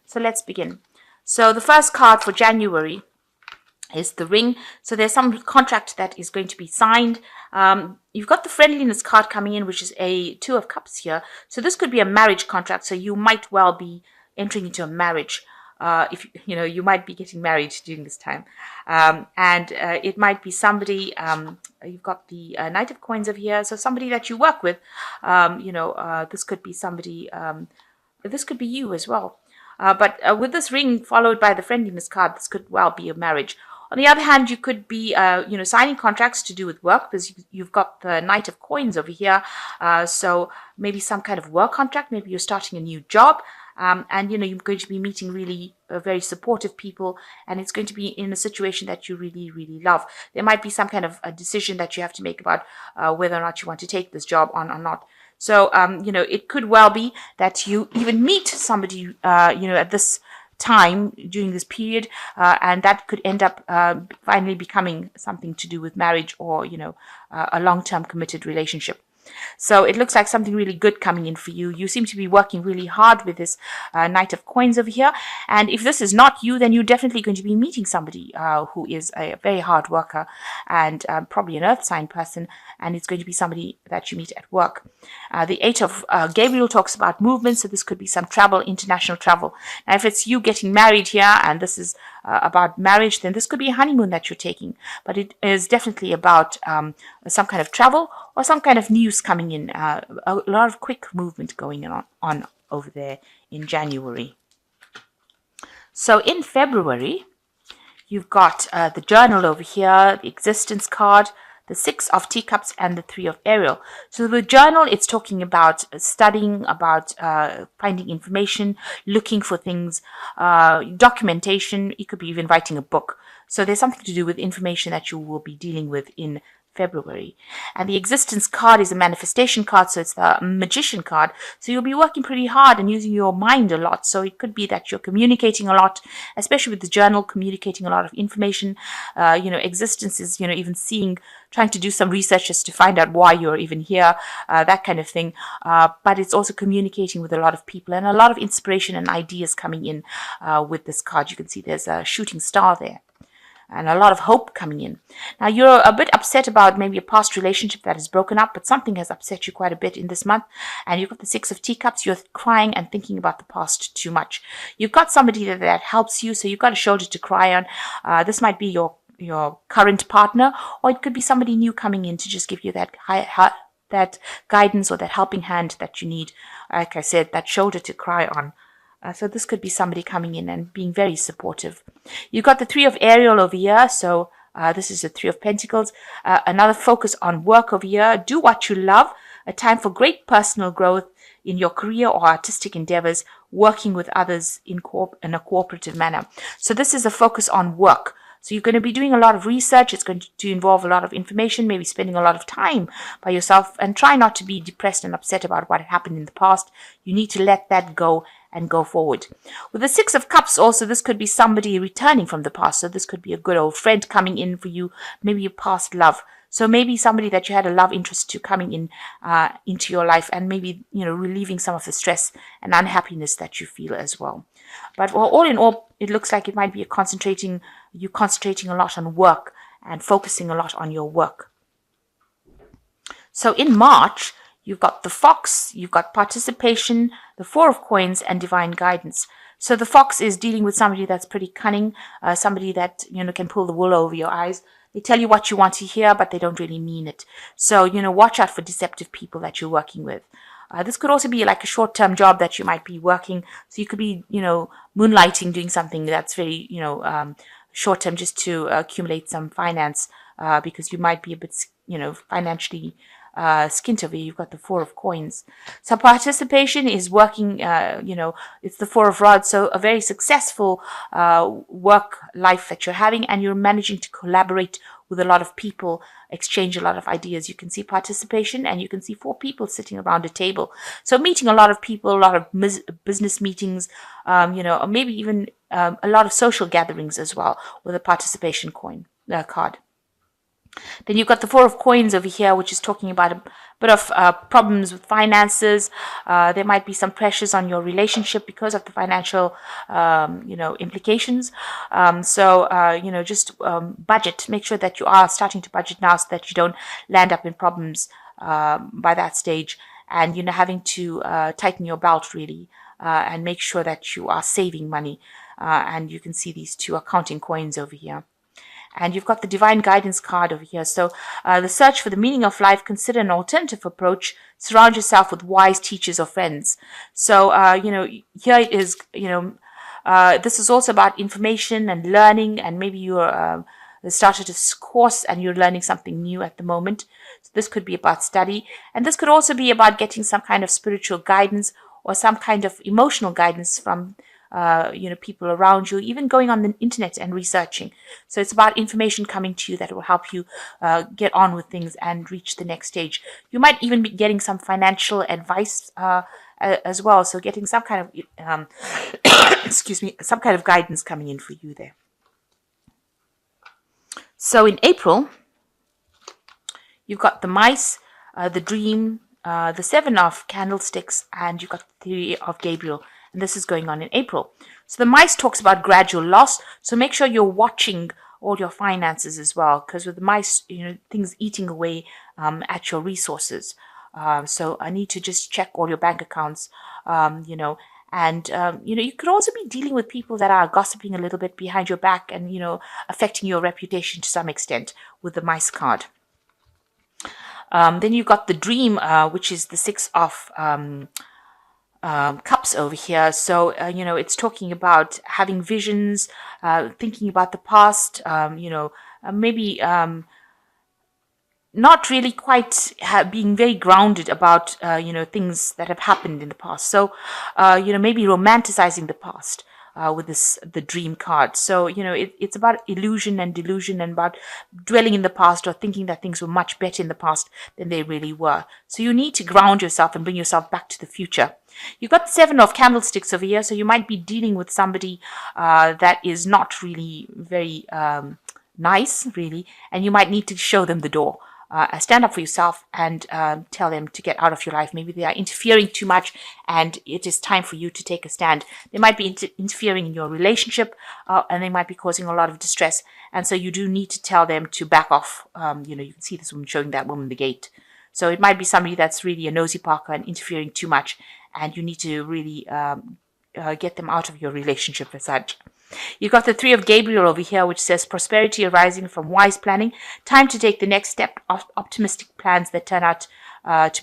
So let's begin. So the first card for January is the ring. So there's some contract that is going to be signed. You've got the friendliness card coming in, which is a 2 of Cups here. So this could be a marriage contract. So you might well be entering into a marriage. If you might be getting married during this time, and it might be somebody. You've got the Knight of Coins over here, so somebody that you work with. This could be somebody. This could be you as well. But with this ring followed by the friendliness card, this could well be a marriage. On the other hand, you could be, signing contracts to do with work, because you've got the Knight of Coins over here. So maybe some kind of work contract. Maybe you're starting a new job. And you're going to be meeting really very supportive people, and it's going to be in a situation that you really, really love. There might be some kind of a decision that you have to make about whether or not you want to take this job on or not. So, it could well be that you even meet somebody, at this time during this period, and that could end up finally becoming something to do with marriage or, a long-term committed relationship. So it looks like something really good coming in for you. You seem to be working really hard with this Knight of Coins over here. And if this is not you, then you're definitely going to be meeting somebody who is a very hard worker and probably an earth sign person. And it's going to be somebody that you meet at work. The 8 of Gabriel talks about movement. So this could be some travel, international travel. Now, if it's you getting married here and this is about marriage, then this could be a honeymoon that you're taking. But it is definitely about some kind of travel or some kind of news coming in. A lot of quick movement going on over there in January. So in February, you've got the journal over here, the existence card, the 6 of Teacups, and the 3 of Ariel. So the journal, it's talking about studying, about finding information, looking for things, documentation. You could be even writing a book. So there's something to do with information that you will be dealing with in February. And the existence card is a manifestation card, so it's the magician card. So you'll be working pretty hard and using your mind a lot. So it could be that you're communicating a lot, especially with the journal, communicating a lot of information. Existence is, even trying to do some research just to find out why you're even here, that kind of thing. But it's also communicating with a lot of people and a lot of inspiration and ideas coming in with this card. You can see there's a shooting star there. And a lot of hope coming in. Now, you're a bit upset about maybe a past relationship that is broken up, but something has upset you quite a bit in this month. And you've got the 6 of Teacups. You're crying and thinking about the past too much. You've got somebody that helps you, so you've got a shoulder to cry on. This might be your current partner, or it could be somebody new coming in to just give you that that guidance or that helping hand that you need. Like I said, that shoulder to cry on. So this could be somebody coming in and being very supportive. You've got the 3 of Ariel over here. So this is the 3 of Pentacles. Another focus on work over here. Do what you love. A time for great personal growth in your career or artistic endeavors, working with others in a cooperative manner. So this is a focus on work. So you're going to be doing a lot of research. It's going to involve a lot of information, maybe spending a lot of time by yourself, and try not to be depressed and upset about what happened in the past. You need to let that go and go forward. With the 6 of Cups also, this could be somebody returning from the past. So this could be a good old friend coming in for you, maybe a past love. So maybe somebody that you had a love interest to coming in into your life, and maybe, relieving some of the stress and unhappiness that you feel as well. But all in all, it looks like it might be concentrating a lot on work and focusing a lot on your work. So in March, you've got the Fox, you've got participation, the 4 of Coins, and divine guidance. So the Fox is dealing with somebody that's pretty cunning, somebody that, can pull the wool over your eyes. They tell you what you want to hear, but they don't really mean it. So, watch out for deceptive people that you're working with. This could also be like a short-term job that you might be working. So you could be, moonlighting, doing something that's very, short-term, just to accumulate some finance, because you might be a bit, financially skint over. You've got the 4 of Coins. So participation is working, it's the 4 of Rods. So a very successful work life that you're having, and you're managing to collaborate with a lot of people, exchange a lot of ideas. You can see participation, and you can see 4 people sitting around a table. So meeting a lot of people, a lot of business meetings, or maybe even a lot of social gatherings as well with a participation card. Then you've got the Four of Coins over here, which is talking about a bit of problems with finances. There might be some pressures on your relationship because of the financial, implications. Just budget. Make sure that you are starting to budget now so that you don't land up in problems by that stage. And, having to tighten your belt really and make sure that you are saving money. And you can see these two accounting coins over here. And you've got the divine guidance card over here. So the search for the meaning of life, consider an alternative approach, surround yourself with wise teachers or friends. So, here it is, this is also about information and learning, and maybe you're started a course and you're learning something new at the moment. So this could be about study, and this could also be about getting some kind of spiritual guidance or some kind of emotional guidance from people around you, even going on the internet and researching. So it's about information coming to you that will help you get on with things and reach the next stage. You might even be getting some financial advice as well. So getting some kind of, some kind of guidance coming in for you there. So in April, you've got the mice, the dream, the 7 of candlesticks, and you've got the 3 of Gabriel. And this is going on in April. So the mice talks about gradual loss. So make sure you're watching all your finances as well, because with the mice, things eating away at your resources. So I need to just check all your bank accounts, and you could also be dealing with people that are gossiping a little bit behind your back and, affecting your reputation to some extent with the mice card. Then you've got the dream, which is the 6 of cups over here. So, it's talking about having visions, thinking about the past, maybe not really quite being very grounded about, things that have happened in the past. So, maybe romanticizing the past. With the dream card. So, it's about illusion and delusion and about dwelling in the past or thinking that things were much better in the past than they really were. So you need to ground yourself and bring yourself back to the future. You've got the 7 of candlesticks over here. So you might be dealing with somebody that is not really very nice, really, and you might need to show them the door. Stand up for yourself and tell them to get out of your life. Maybe they are interfering too much and it is time for you to take a stand. They might be interfering in your relationship and they might be causing a lot of distress. And so you do need to tell them to back off. You can see this woman showing that woman the gate. So it might be somebody that's really a nosy Parker and interfering too much, and you need to really get them out of your relationship as such. You've got the 3 of Gabriel over here, which says prosperity arising from wise planning. Time to take the next step of optimistic plans that turn out to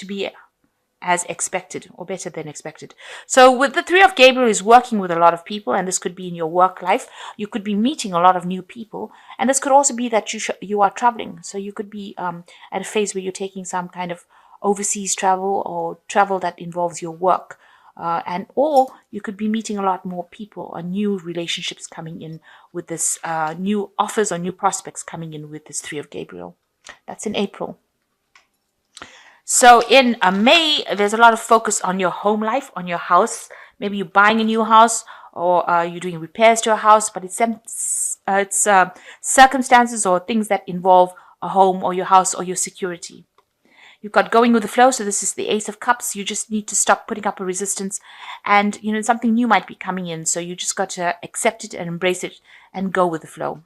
be as expected or better than expected. So with the 3 of Gabriel is working with a lot of people, and this could be in your work life. You could be meeting a lot of new people, and this could also be that you are traveling. So you could be at a phase where you're taking some kind of overseas travel or travel that involves your work. Or you could be meeting a lot more people or new relationships coming in with this, new offers or new prospects coming in with this 3 of Gabriel. That's in April. So in May, there's a lot of focus on your home life, on your house. Maybe you're buying a new house or you're doing repairs to a house, but it's circumstances or things that involve a home or your house or your security. You've got going with the flow. So this is the Ace of Cups. You just need to stop putting up a resistance, and something new might be coming in. So you just got to accept it and embrace it and go with the flow.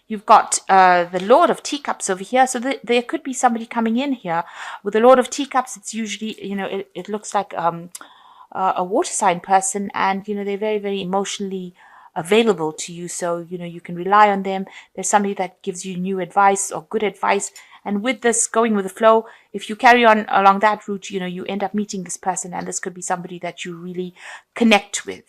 You've got the Lord of Teacups over here. So there could be somebody coming in here with the Lord of Teacups. It's usually, it looks like a water sign person, and they're very, very emotionally available to you. So you can rely on them. There's somebody that gives you new advice or good advice. And with this going with the flow, if you carry on along that route, you end up meeting this person, and this could be somebody that you really connect with.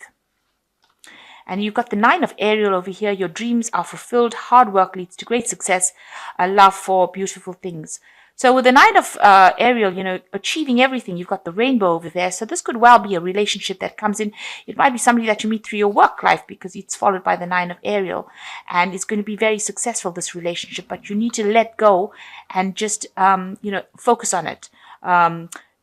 And you've got the 9 of Ariel over here. Your dreams are fulfilled. Hard work leads to great success. A love for beautiful things. So with the 9 of Ariel, achieving everything, you've got the rainbow over there. So this could well be a relationship that comes in. It might be somebody that you meet through your work life, because it's followed by the 9 of Ariel. And it's going to be very successful, this relationship. But you need to let go and just, focus on it.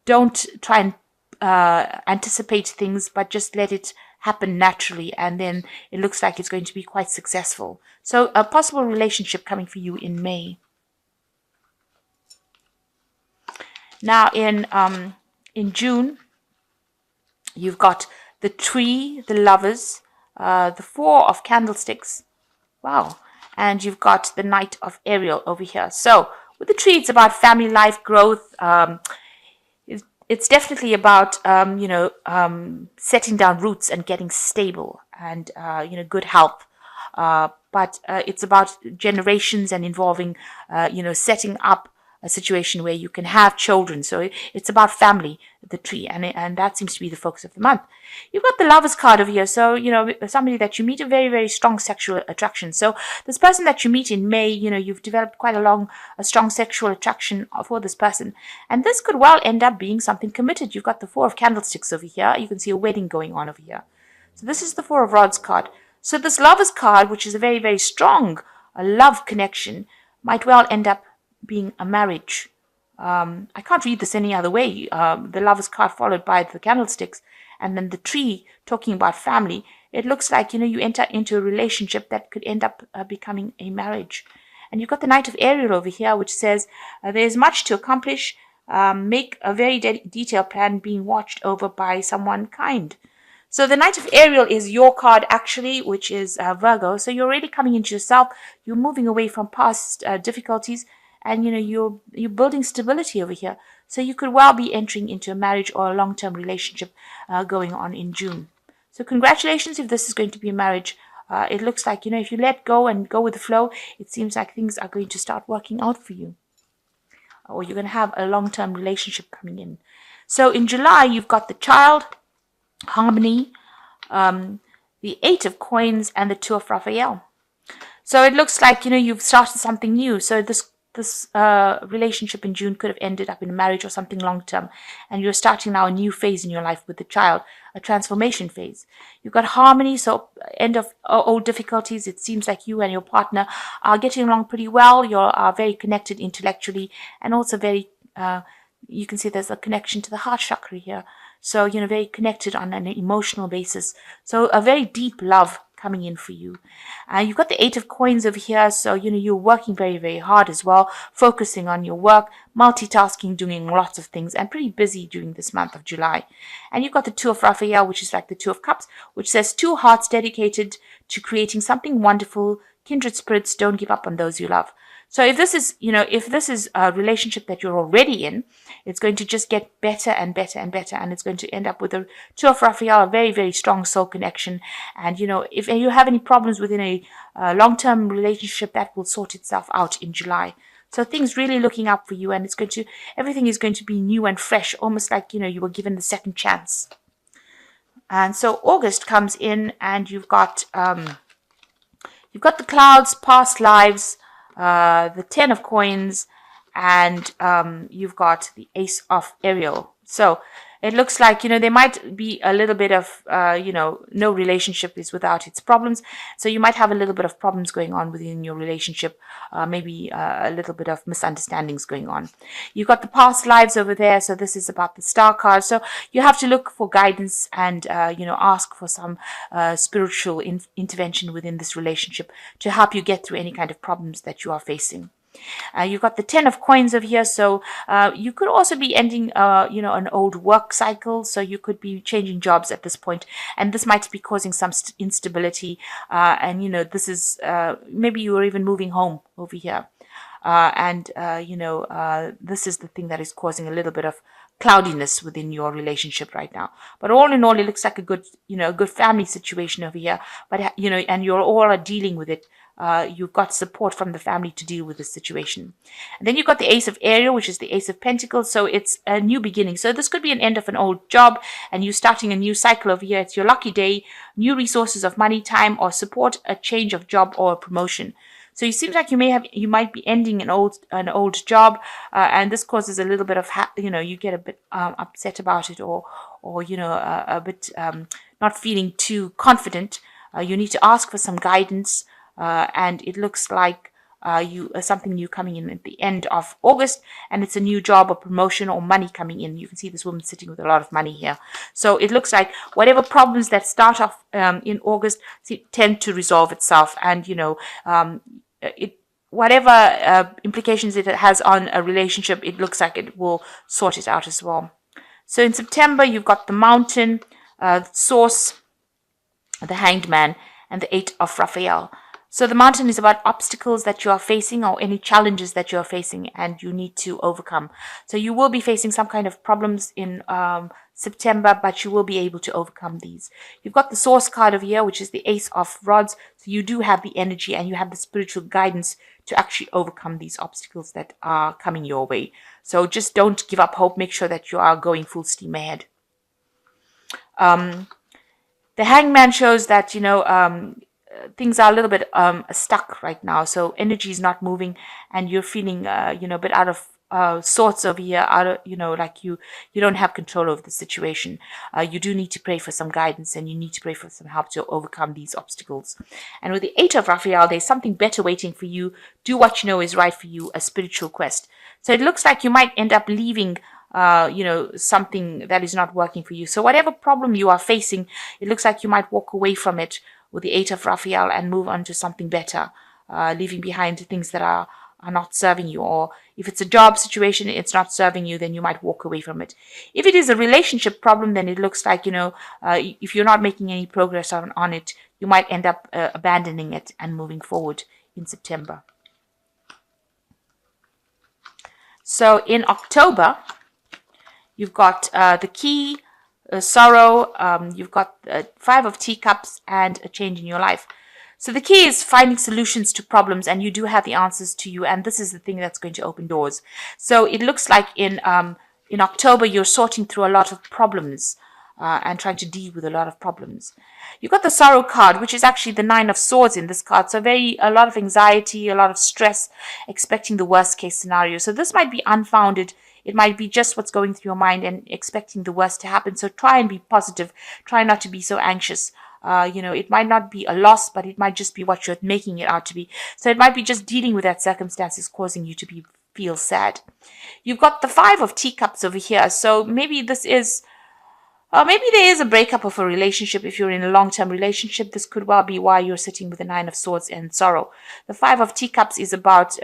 Don't try and anticipate things, but just let it happen naturally, and then it looks like it's going to be quite successful. So a possible relationship coming for you in May. Now in June, you've got the tree, the lovers, the four of candlesticks. Wow. And you've got the Knight of Ariel over here. So with the tree, it's about family life growth. It's definitely about, setting down roots and getting stable and, good health. But it's about generations and involving, setting up a situation where you can have children. So it's about family, the tree, and that seems to be the focus of the month. You've got the Lovers card over here. So, somebody that you meet, a very, very strong sexual attraction. So this person that you meet in May, you've developed quite a strong sexual attraction for this person. And this could well end up being something committed. You've got the Four of Candlesticks over here. You can see a wedding going on over here. So this is the Four of Rods card. So this Lovers card, which is a very, very strong love connection, might well end up being a marriage. I can't read this any other way. The Lovers card followed by the candlesticks, and then the tree talking about family. It looks like, you enter into a relationship that could end up becoming a marriage. And you've got the Knight of Ariel over here, which says there's much to accomplish. Make a very detailed plan being watched over by someone kind. So the Knight of Ariel is your card actually, which is Virgo. So you're really coming into yourself. You're moving away from past difficulties. And you're building stability over here. So you could well be entering into a marriage or a long-term relationship going on in June. So congratulations if this is going to be a marriage. It looks like, if you let go and go with the flow, it seems like things are going to start working out for you. Or you're going to have a long-term relationship coming in. So in July, you've got the Child, Harmony, the Eight of Coins, and the Two of Raphael. So it looks like, you've started something new. So this relationship in June could have ended up in a marriage or something long-term, and you're starting now a new phase in your life with the Child, a transformation phase. You've got Harmony, so end of old difficulties. It seems like you and your partner are getting along pretty well. You are very connected intellectually, and also very, you can see there's a connection to the heart chakra here. So, very connected on an emotional basis. So a very deep love coming in for you. You've got the Eight of Coins over here. So, you're working very, very hard as well, focusing on your work, multitasking, doing lots of things, and pretty busy during this month of July. And you've got the Two of Raphael, which is like the Two of Cups, which says two hearts dedicated to creating something wonderful. Kindred spirits, don't give up on those you love. So if this is a relationship that you're already in, it's going to just get better and better and better, and it's going to end up with a Two of Raphael, a very, very strong soul connection. And if you have any problems within a long-term relationship, that will sort itself out in July. So things really looking up for you, and everything is going to be new and fresh, almost like you were given the second chance. And so August comes in, and you've got the Clouds, past lives, the Ten of Coins, and you've got the Ace of Ariel. So it looks like, there might be a little bit of, no relationship is without its problems. So you might have a little bit of problems going on within your relationship, maybe a little bit of misunderstandings going on. You've got the past lives over there. So this is about the Star card. So you have to look for guidance and, ask for some spiritual intervention within this relationship to help you get through any kind of problems that you are facing. You've got the Ten of Coins over here, so you could also be ending, an old work cycle. So you could be changing jobs at this point, and this might be causing some instability. And this is maybe you are even moving home over here, this is the thing that is causing a little bit of cloudiness within your relationship right now. But all in all, it looks like a good, good family situation over here. But and you're all are dealing with it. You've got support from the family to deal with this situation. And then you've got the Ace of Ariel, which is the Ace of Pentacles. So it's a new beginning. So this could be an end of an old job, and you starting a new cycle over here. It's your lucky day, new resources of money, time, or support, a change of job or a promotion. So it seems like you might be ending an old job, and this causes a little bit of you get a bit upset about it, or a bit not feeling too confident. You need to ask for some guidance, and it looks like something new coming in at the end of August, and it's a new job or promotion or money coming in. You can see this woman sitting with a lot of money here. So it looks like whatever problems that start off in August tend to resolve itself, and whatever implications it has on a relationship, it looks like it will sort it out as well. So in September, you've got the Mountain, Source, the Hanged Man, and the Eight of Raphael. So the Mountain is about obstacles that you are facing or any challenges that you are facing and you need to overcome. So you will be facing some kind of problems in September, but you will be able to overcome these. You've got the Source card over here, which is the Ace of Rods. So you do have the energy and you have the spiritual guidance to actually overcome these obstacles that are coming your way. So just don't give up hope. Make sure that you are going full steam ahead. The Hangman shows that, things are a little bit stuck right now. So energy is not moving and you're feeling, a bit out of sorts over here, like you don't have control over the situation. You do need to pray for some guidance and you need to pray for some help to overcome these obstacles. And with the Eight of Raphael, there's something better waiting for you. Do what you know is right for you, a spiritual quest. So it looks like you might end up leaving something that is not working for you. So whatever problem you are facing, it looks like you might walk away from it with the Eight of Raphael and move on to something better, leaving behind things that are not serving you. Or if it's a job situation, it's not serving you, then you might walk away from it. If it is a relationship problem, then it looks like, if you're not making any progress on it, you might end up abandoning it and moving forward in September. So in October, you've got the Key, Sorrow, you've got Five of Teacups, and a change in your life. So the key is finding solutions to problems, and you do have the answers to you, and this is the thing that's going to open doors. So it looks like in October, you're sorting through a lot of problems and trying to deal with a lot of problems. You've got the Sorrow card, which is actually the Nine of Swords in this card. So a lot of anxiety, a lot of stress, expecting the worst case scenario. So this might be unfounded. It might be just what's going through your mind and expecting the worst to happen. So try and be positive. Try not to be so anxious. It might not be a loss, but it might just be what you're making it out to be. So it might be just dealing with that circumstances causing you to feel sad. You've got the Five of Teacups over here. So maybe maybe there is a breakup of a relationship. If you're in a long-term relationship, this could well be why you're sitting with the Nine of Swords and sorrow. The Five of Teacups is about,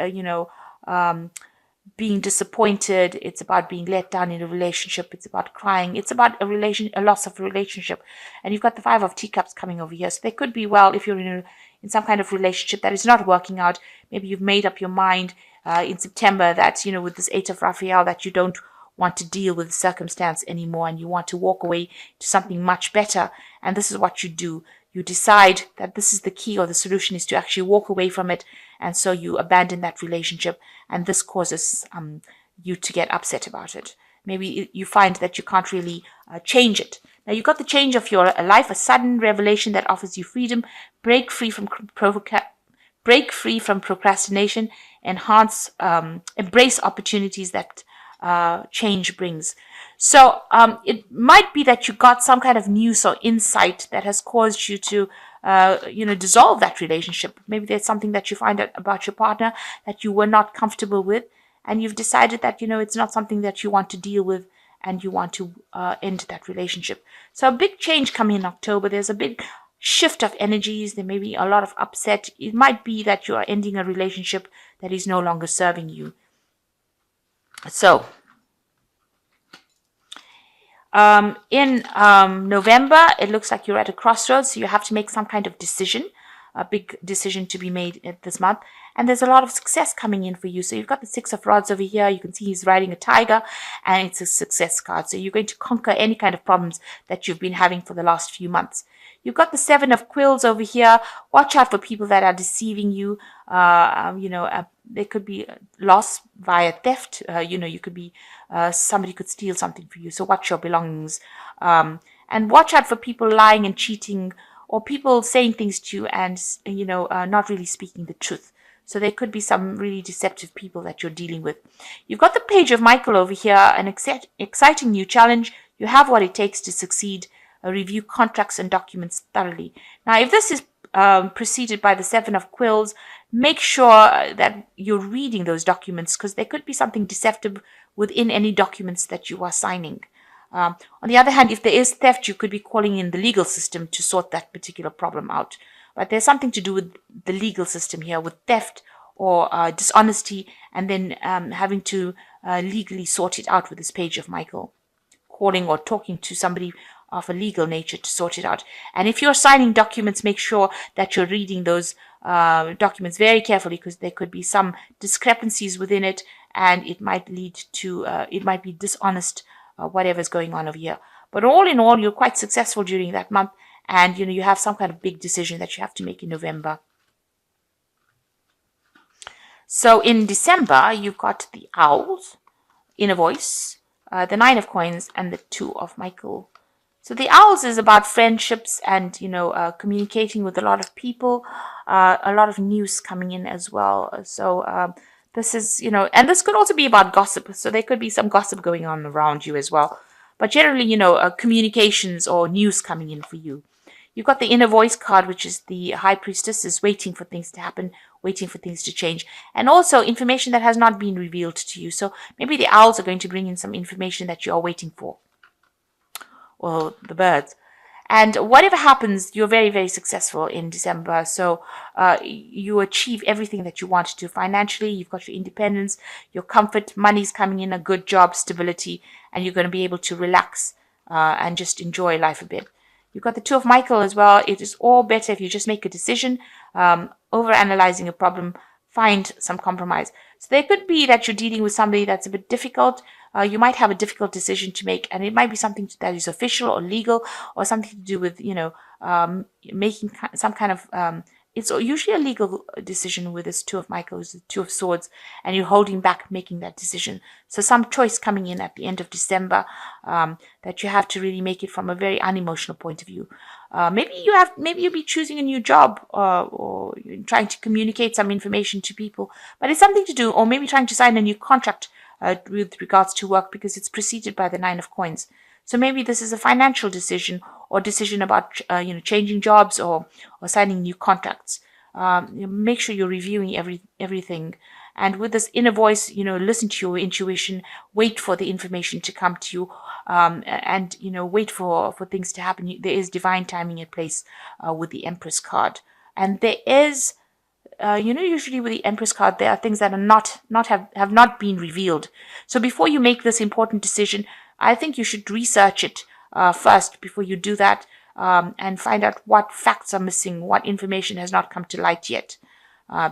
being disappointed. It's about being let down in a relationship. It's about crying. It's about a loss of a relationship. And you've got the Five of Teacups coming over here. So they could be, well, if you're in some kind of relationship that is not working out, maybe you've made up your mind in September that, with this Eight of Raphael, that you don't want to deal with the circumstance anymore and you want to walk away to something much better. And this is what you do. You decide that this is the key, or the solution is to actually walk away from it. And so you abandon that relationship, and this causes you to get upset about it. Maybe you find that you can't really change it. Now you've got the change of your life, a sudden revelation that offers you freedom, break free from procrastination, embrace opportunities that change brings. So it might be that you got some kind of news or insight that has caused you to dissolve that relationship. Maybe there's something that you find out about your partner that you were not comfortable with, and you've decided that, it's not something that you want to deal with, and you want to end that relationship. So a big change coming in October. There's a big shift of energies. There may be a lot of upset. It might be that you are ending a relationship that is no longer serving you. So in November, it looks like you're at a crossroads. So you have to make some kind of decision, a big decision to be made this month. And there's a lot of success coming in for you. So you've got the Six of Rods over here. You can see he's riding a tiger, and it's a success card. So you're going to conquer any kind of problems that you've been having for the last few months. You've got the Seven of Quills over here. Watch out for people that are deceiving you. There could be loss via theft. You could be, somebody could steal something for you. So watch your belongings. And watch out for people lying and cheating, or people saying things to you and, not really speaking the truth. So there could be some really deceptive people that you're dealing with. You've got the Page of Michael over here, an exciting new challenge. You have what it takes to succeed. Review contracts and documents thoroughly. Now, if this is preceded by the Seven of Quills. Make sure that you're reading those documents, because there could be something deceptive within any documents that you are signing. On the other hand, if there is theft, you could be calling in the legal system to sort that particular problem out. But there's something to do with the legal system here, with theft or dishonesty, and then having to legally sort it out with this Page of Michael, calling or talking to somebody of a legal nature to sort it out. And if you're signing documents, make sure that you're reading those documents very carefully, because there could be some discrepancies within it, and it might lead to, it might be dishonest, whatever's going on over here. But all in all, you're quite successful during that month, and you have some kind of big decision that you have to make in November. So in December, you've got the Owls, Inner Voice, the Nine of Coins, and the Two of Michael. So the Owls is about friendships and, communicating with a lot of people, a lot of news coming in as well. So this is, and this could also be about gossip. So there could be some gossip going on around you as well. But generally, communications or news coming in for you. You've got the Inner Voice card, which is the High Priestess, is waiting for things to happen, waiting for things to change. And also information that has not been revealed to you. So maybe the Owls are going to bring in some information that you are waiting for. Or the birds. And whatever happens, you're very, very successful in December. So you achieve everything that you want to. Financially, you've got your independence, your comfort, money's coming in, a good job, stability, and you're going to be able to relax and just enjoy life a bit. You've got the Two of Michael as well. It is all better if you just make a decision, over analyzing a problem, find some compromise. So there could be that you're dealing with somebody that's a bit difficult. You might have a difficult decision to make, and it might be something that is official or legal, or something to do with, making some kind of, it's usually a legal decision with this Two of Michael, the Two of Swords, and you're holding back making that decision. So some choice coming in at the end of December, that you have to really make it from a very unemotional point of view. Maybe you'll be choosing a new job, or trying to communicate some information to people, but it's something to do, or maybe trying to sign a new contract with regards to work, because it's preceded by the Nine of Coins. So maybe this is a financial decision, or decision about changing jobs, or signing new contracts. Make sure you're reviewing everything. And with this Inner Voice, listen to your intuition, wait for the information to come to you, and wait for things to happen. There is divine timing in place with the Empress card, and there is. Usually with the Empress card, there are things that are have not been revealed. So before you make this important decision, I think you should research it first before you do that, and find out what facts are missing, what information has not come to light yet,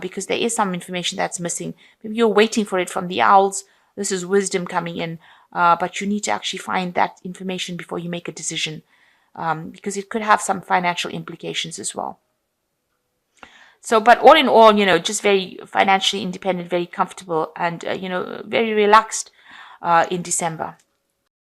because there is some information that's missing. Maybe you're waiting for it from the Owls. This is wisdom coming in, but you need to actually find that information before you make a decision, because it could have some financial implications as well. So, but all in all, just very financially independent, very comfortable, and, very relaxed in December.